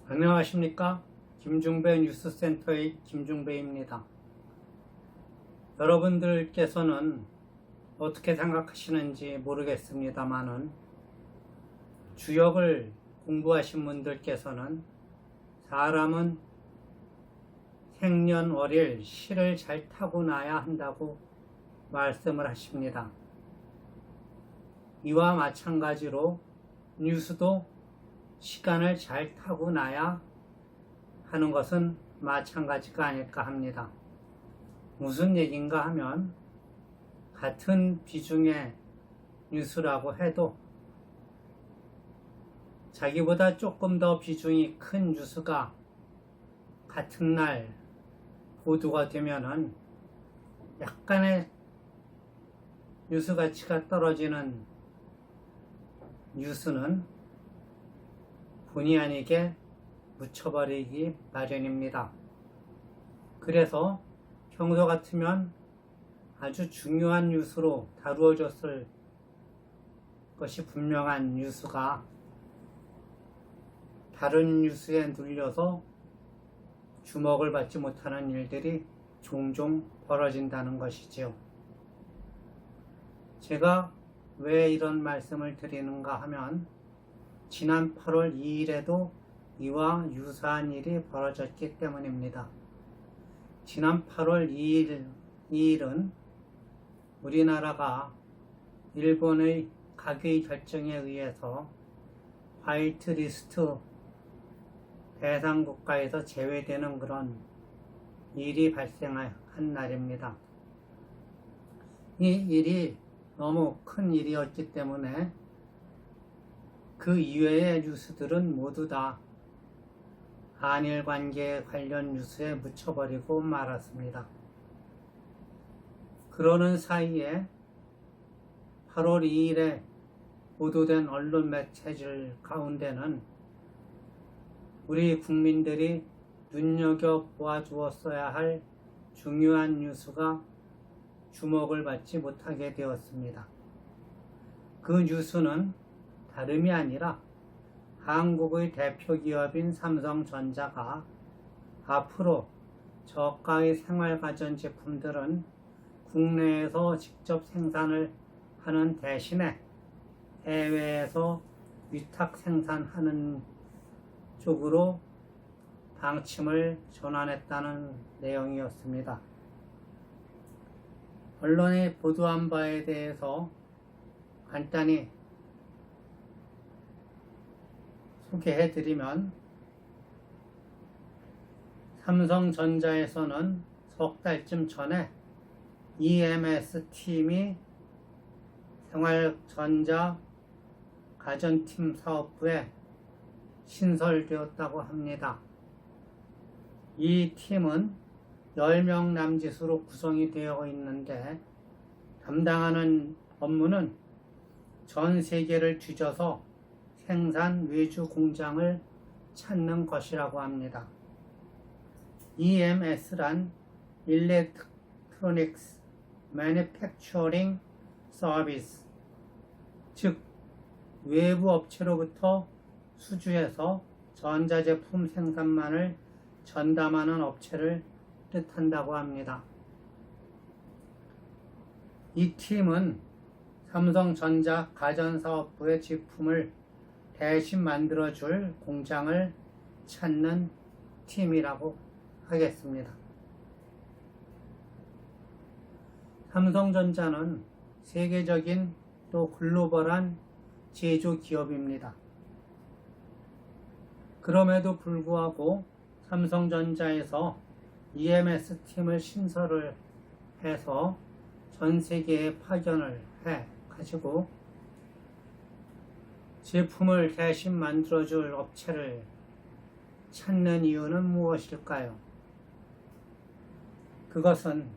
안녕하십니까? 김중배 뉴스센터의 김중배입니다. 여러분들께서는 어떻게 생각하시는지 모르겠습니다만은 주역을 공부하신 분들께서는 사람은 생년월일 시를 잘 타고나야 한다고 말씀을 하십니다. 이와 마찬가지로 뉴스도 시간을 잘 타고나야 하는 것은 마찬가지가 아닐까 합니다. 무슨 얘기인가 하면 같은 비중의 뉴스라고 해도 자기보다 조금 더 비중이 큰 뉴스가 같은 날 보도가 되면은 약간의 뉴스 가치가 떨어지는 뉴스는 본의 아니게 묻혀버리기 마련입니다. 그래서 평소 같으면 아주 중요한 뉴스로 다루어졌을 것이 분명한 뉴스가 다른 뉴스에 눌려서 주목을 받지 못하는 일들이 종종 벌어진다는 것이지요. 제가 왜 이런 말씀을 드리는가 하면 지난 8월 2일에도 이와 유사한 일이 벌어졌기 때문입니다. 지난 8월 2일은 우리나라가 일본의 가계 결정에 의해서 화이트리스트 대상 국가에서 제외되는 그런 일이 발생한 날입니다. 이 일이 너무 큰 일이었기 때문에 그 이외의 뉴스들은 모두 다 한일 관계 관련 뉴스에 묻혀버리고 말았습니다. 그러는 사이에 8월 2일에 보도된 언론 매체들 가운데는 우리 국민들이 눈여겨보아 주었어야 할 중요한 뉴스가 주목을 받지 못하게 되었습니다. 그 뉴스는 다름이 아니라 한국의 대표 기업인 삼성전자가 앞으로 저가의 생활가전제품들은 국내에서 직접 생산을 하는 대신에 해외에서 위탁 생산하는 쪽으로 방침을 전환했다는 내용이었습니다. 언론이 보도한 바에 대해서 간단히 소개해드리면 삼성전자에서는 석 달쯤 전에 EMS 팀이 생활전자 가전팀 사업부에 신설되었다고 합니다. 이 팀은 10명 남짓으로 구성이 되어 있는데 담당하는 업무는 전 세계를 뒤져서 생산 외주 공장을 찾는 것이라고 합니다. EMS란 Electronics Manufacturing Service, 즉 외부 업체로부터 수주해서 전자제품 생산만을 전담하는 업체를 뜻한다고 합니다. 이 팀은 삼성전자 가전사업부의 제품을 대신 만들어줄 공장을 찾는 팀이라고 하겠습니다. 삼성전자는 세계적인 또 글로벌한 제조 기업입니다. 그럼에도 불구하고 삼성전자에서 EMS 팀을 신설을 해서 전 세계에 파견을 해 가지고 제품을 대신 만들어줄 업체를 찾는 이유는 무엇일까요? 그것은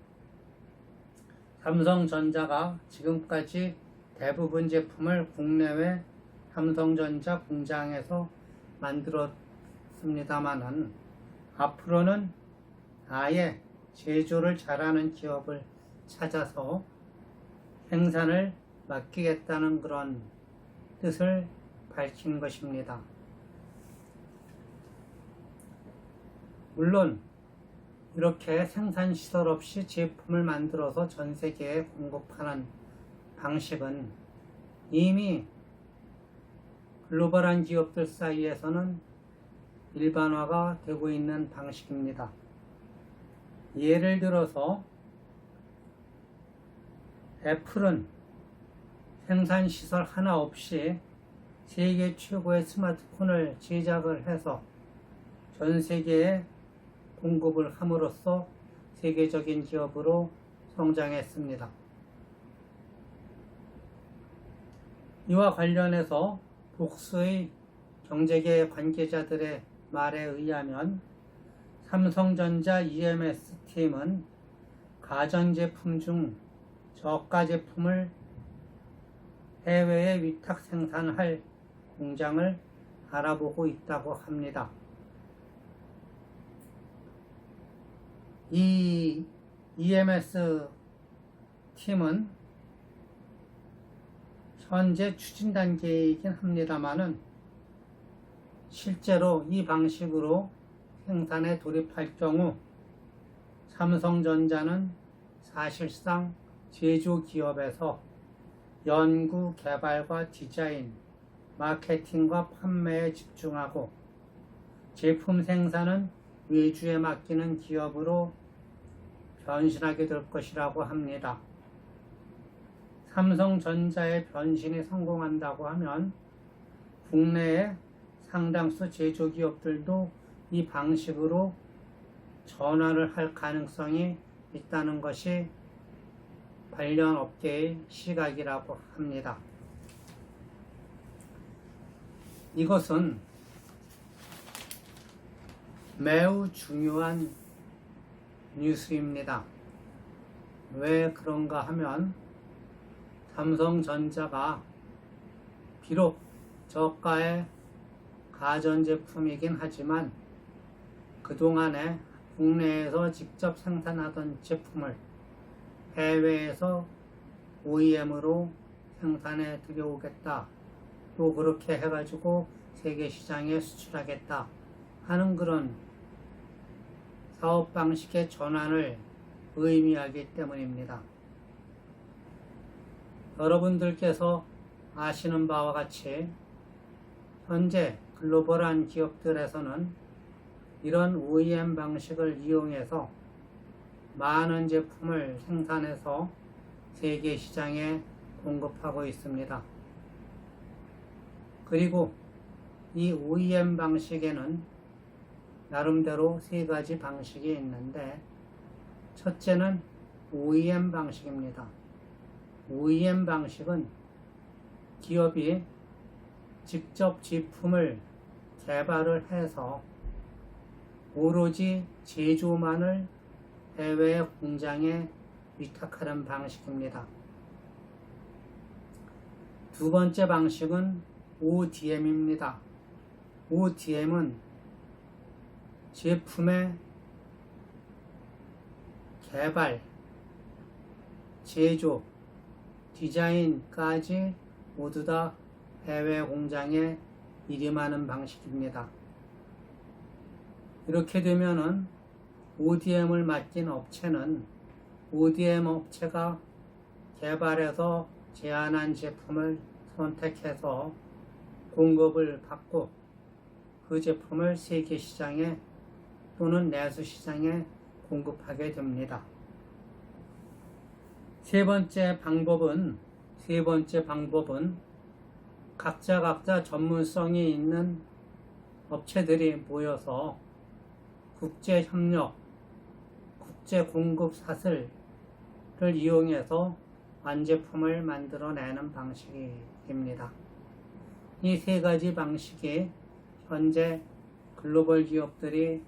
삼성전자가 지금까지 대부분 제품을 국내외 삼성전자 공장에서 만들었습니다마는 앞으로는 아예 제조를 잘하는 기업을 찾아서 생산을 맡기겠다는 그런 뜻을 밝힌 것입니다. 물론 이렇게 생산시설 없이 제품을 만들어서 전 세계에 공급하는 방식은 이미 글로벌한 기업들 사이에서는 일반화가 되고 있는 방식입니다. 예를 들어서 애플은 생산시설 하나 없이 세계 최고의 스마트폰을 제작을 해서 전 세계에 공급을 함으로써 세계적인 기업으로 성장했습니다. 이와 관련해서 복수의 경제계 관계자들의 말에 의하면 삼성전자 EMS 팀은 가전제품 중 저가 제품을 해외에 위탁 생산할 공장을 알아보고 있다고 합니다. 이 EMS 팀은 현재 추진 단계이긴 합니다만은 실제로 이 방식으로 생산에 돌입할 경우 삼성전자는 사실상 제조기업에서 연구, 개발과 디자인, 마케팅과 판매에 집중하고 제품 생산은 외주에 맡기는 기업으로 변신하게 될 것이라고 합니다. 삼성전자의 변신이 성공한다고 하면 국내의 상당수 제조기업들도 이 방식으로 전환을 할 가능성이 있다는 것이 관련 업계의 시각이라고 합니다. 이것은 매우 중요한 뉴스입니다. 왜 그런가 하면 삼성전자가 비록 저가의 가전제품이긴 하지만 그동안에 국내에서 직접 생산하던 제품을 해외에서 OEM으로 생산해 들여오겠다, 또 그렇게 해가지고 세계 시장에 수출하겠다 하는 그런 사업 방식의 전환을 의미하기 때문입니다. 여러분들께서 아시는 바와 같이 현재 글로벌한 기업들에서는 이런 OEM 방식을 이용해서 많은 제품을 생산해서 세계 시장에 공급하고 있습니다. 그리고 이 OEM 방식에는 나름대로 세 가지 방식이 있는데, 첫째는 OEM 방식입니다. OEM 방식은 기업이 직접 제품을 개발을 해서 오로지 제조만을 해외 공장에 위탁하는 방식입니다. 두 번째 방식은 ODM입니다. ODM은 제품의 개발, 제조, 디자인까지 모두 다 해외 공장에 일임하는 방식입니다. 이렇게 되면은 ODM을 맡긴 업체는 ODM 업체가 개발해서 제안한 제품을 선택해서 공급을 받고 그 제품을 세계 시장에 또는 내수 시장에 공급하게 됩니다. 세 번째 방법은 각자 전문성이 있는 업체들이 모여서 국제협력, 국제공급 사슬을 이용해서 완제품을 만들어내는 방식입니다. 이 세 가지 방식이 현재 글로벌 기업들이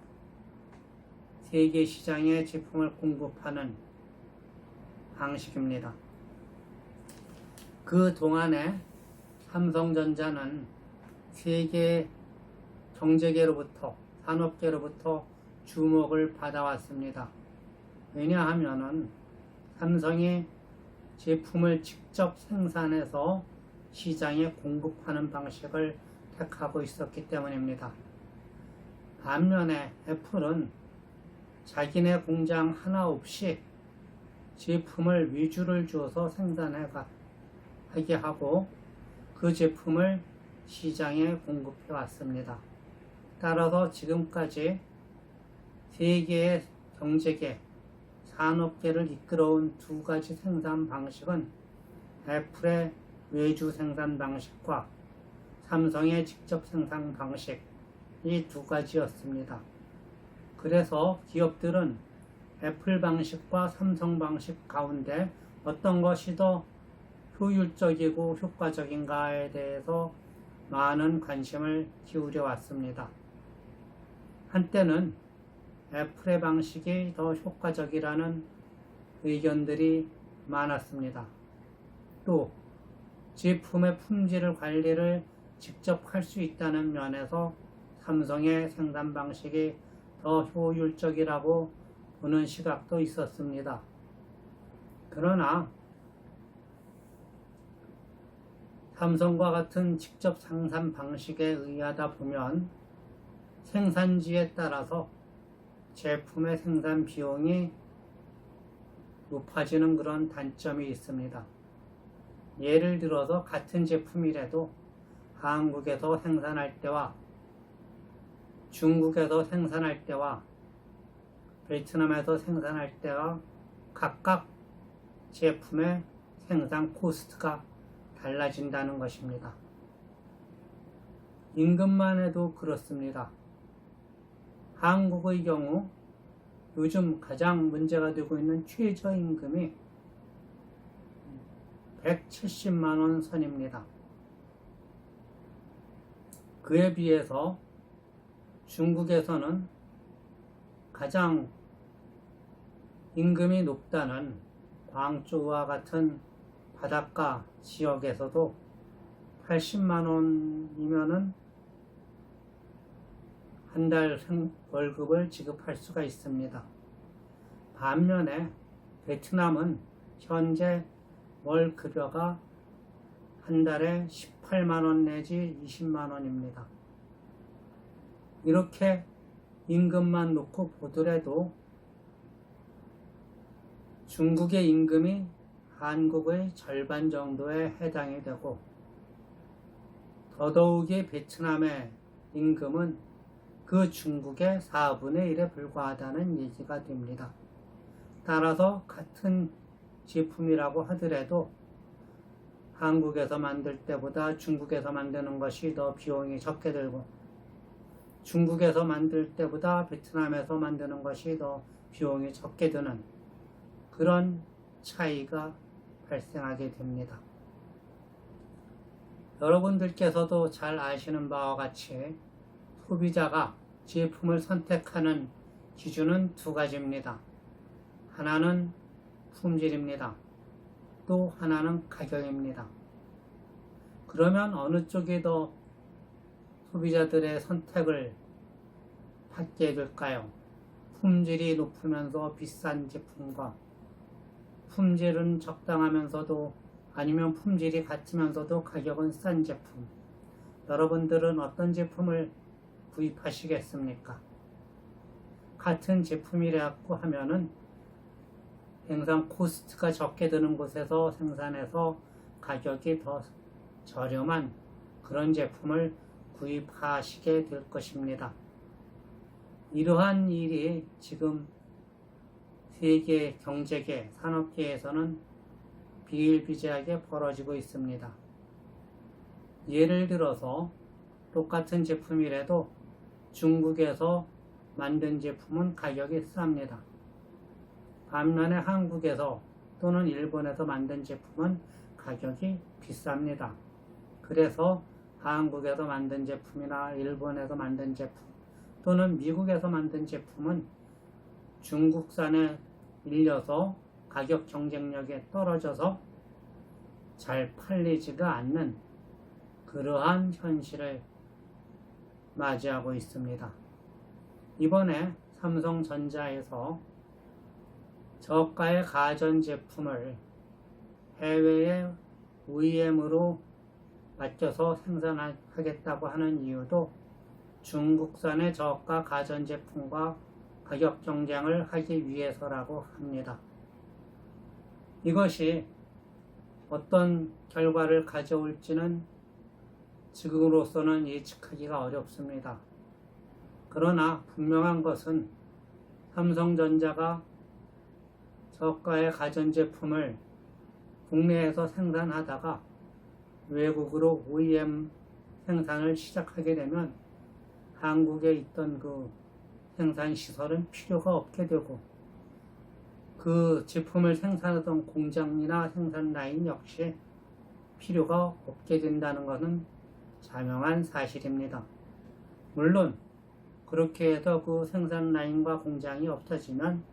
세계 시장에 제품을 공급하는 방식입니다. 그 동안에 삼성전자는 세계 경제계로부터, 산업계로부터 주목을 받아왔습니다. 왜냐하면은 삼성이 제품을 직접 생산해서 시장에 공급하는 방식을 택하고 있었기 때문입니다. 반면에 애플은 자기네 공장 하나 없이 제품을 위주를 주어서 생산하게 하고 그 제품을 시장에 공급해 왔습니다. 따라서 지금까지 세계의 경제계, 산업계를 이끌어온 두 가지 생산 방식은 애플의 외주 생산 방식과 삼성의 직접 생산 방식, 이 두 가지였습니다. 그래서 기업들은 애플 방식과 삼성 방식 가운데 어떤 것이 더 효율적이고 효과적인가에 대해서 많은 관심을 기울여 왔습니다. 한때는 애플의 방식이 더 효과적이라는 의견들이 많았습니다. 또 제품의 품질 관리를 직접 할 수 있다는 면에서 삼성의 생산 방식이 더 효율적이라고 보는 시각도 있었습니다. 그러나 삼성과 같은 직접 생산 방식에 의하다 보면 생산지에 따라서 제품의 생산 비용이 높아지는 그런 단점이 있습니다. 예를 들어서 같은 제품이라도 한국에서 생산할 때와 중국에서 생산할 때와 베트남에서 생산할 때와 각각 제품의 생산 코스트가 달라진다는 것입니다. 임금만 해도 그렇습니다. 한국의 경우 요즘 가장 문제가 되고 있는 최저임금이 170만원 선입니다. 그에 비해서 중국에서는 가장 임금이 높다는 광저우와 같은 바닷가 지역에서도 80만원이면은 한 달 월급을 지급할 수가 있습니다. 반면에 베트남은 현재 월 급여가 한 달에 18만원 내지 20만원입니다. 이렇게 임금만 놓고 보더라도 중국의 임금이 한국의 절반 정도에 해당이 되고 더더욱이 베트남의 임금은 그 중국의 4분의 1에 불과하다는 얘기가 됩니다. 따라서 같은 제품이라고 하더라도 한국에서 만들 때보다 중국에서 만드는 것이 더 비용이 적게 들고 중국에서 만들 때보다 베트남에서 만드는 것이 더 비용이 적게 드는 그런 차이가 발생하게 됩니다. 여러분들께서도 잘 아시는 바와 같이 소비자가 제품을 선택하는 기준은 두 가지입니다. 하나는 품질입니다. 또 하나는 가격입니다. 그러면 어느 쪽이 더 소비자들의 선택을 받게 해줄까요? 품질이 높으면서 비싼 제품과 품질은 적당하면서도 아니면 품질이 같으면서도 가격은 싼 제품. 여러분들은 어떤 제품을 구입하시겠습니까? 같은 제품이라고 하면은 생산 코스트가 적게 드는 곳에서 생산해서 가격이 더 저렴한 그런 제품을 구입하시게 될 것입니다. 이러한 일이 지금 세계 경제계, 산업계에서는 비일비재하게 벌어지고 있습니다. 예를 들어서 똑같은 제품이라도 중국에서 만든 제품은 가격이 쌉니다. 반면에 한국에서 또는 일본에서 만든 제품은 가격이 비쌉니다. 그래서 한국에서 만든 제품이나 일본에서 만든 제품 또는 미국에서 만든 제품은 중국산에 밀려서 가격 경쟁력이 떨어져서 잘 팔리지가 않는 그러한 현실을 맞이하고 있습니다. 이번에 삼성전자에서 저가의 가전제품을 해외의 OEM으로 맡겨서 생산하겠다고 하는 이유도 중국산의 저가 가전제품과 가격 경쟁을 하기 위해서라고 합니다. 이것이 어떤 결과를 가져올지는 지금으로서는 예측하기가 어렵습니다. 그러나 분명한 것은 삼성전자가 저가의 가전제품을 국내에서 생산하다가 외국으로 OEM 생산을 시작하게 되면 한국에 있던 그 생산 시설은 필요가 없게 되고 그 제품을 생산하던 공장이나 생산 라인 역시 필요가 없게 된다는 것은 자명한 사실입니다. 물론 그렇게 해서 그 생산 라인과 공장이 없어지면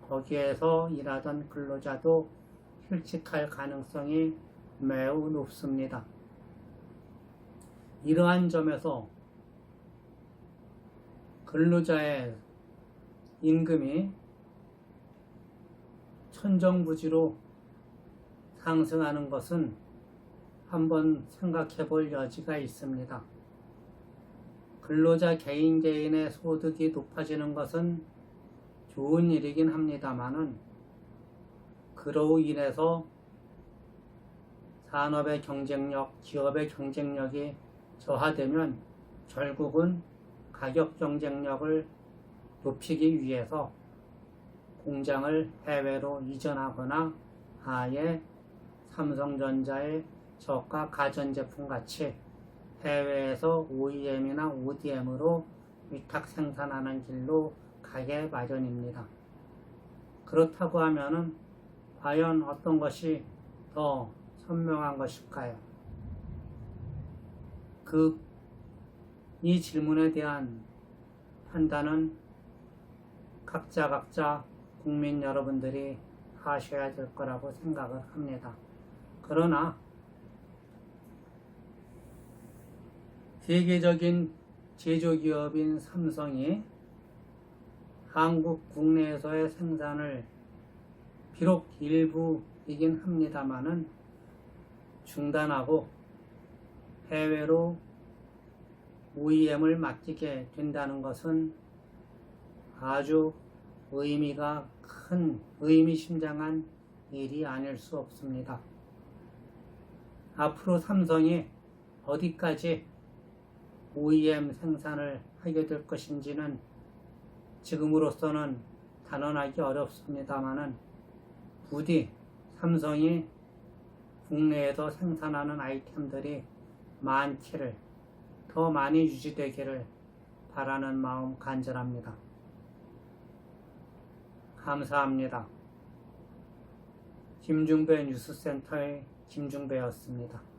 거기에서 일하던 근로자도 실직할 가능성이 매우 높습니다. 이러한 점에서 근로자의 임금이 천정부지로 상승하는 것은 한번 생각해 볼 여지가 있습니다. 근로자 개인의 소득이 높아지는 것은 좋은 일이긴 합니다만은 그로 인해서 산업의 경쟁력, 기업의 경쟁력이 저하되면 결국은 가격 경쟁력을 높이기 위해서 공장을 해외로 이전하거나 아예 삼성전자의 저가 가전제품 같이 해외에서 OEM이나 ODM으로 위탁 생산하는 길로 가게 마련입니다. 그렇다고 하면은 과연 어떤 것이 더 현명한 것일까요? 이 질문에 대한 판단은 각자 국민 여러분들이 하셔야 될 거라고 생각을 합니다. 그러나 세계적인 제조기업인 삼성이 한국 국내에서의 생산을 비록 일부이긴 합니다만은 중단하고 해외로 OEM을 맡기게 된다는 것은 아주 의미가 큰, 의미심장한 일이 아닐 수 없습니다. 앞으로 삼성이 어디까지 OEM 생산을 하게 될 것인지는 지금으로서는 단언하기 어렵습니다만은 부디 삼성이 국내에서 생산하는 아이템들이 더 많이 유지되기를 바라는 마음 간절합니다. 감사합니다. 김중배 뉴스센터의 김중배였습니다.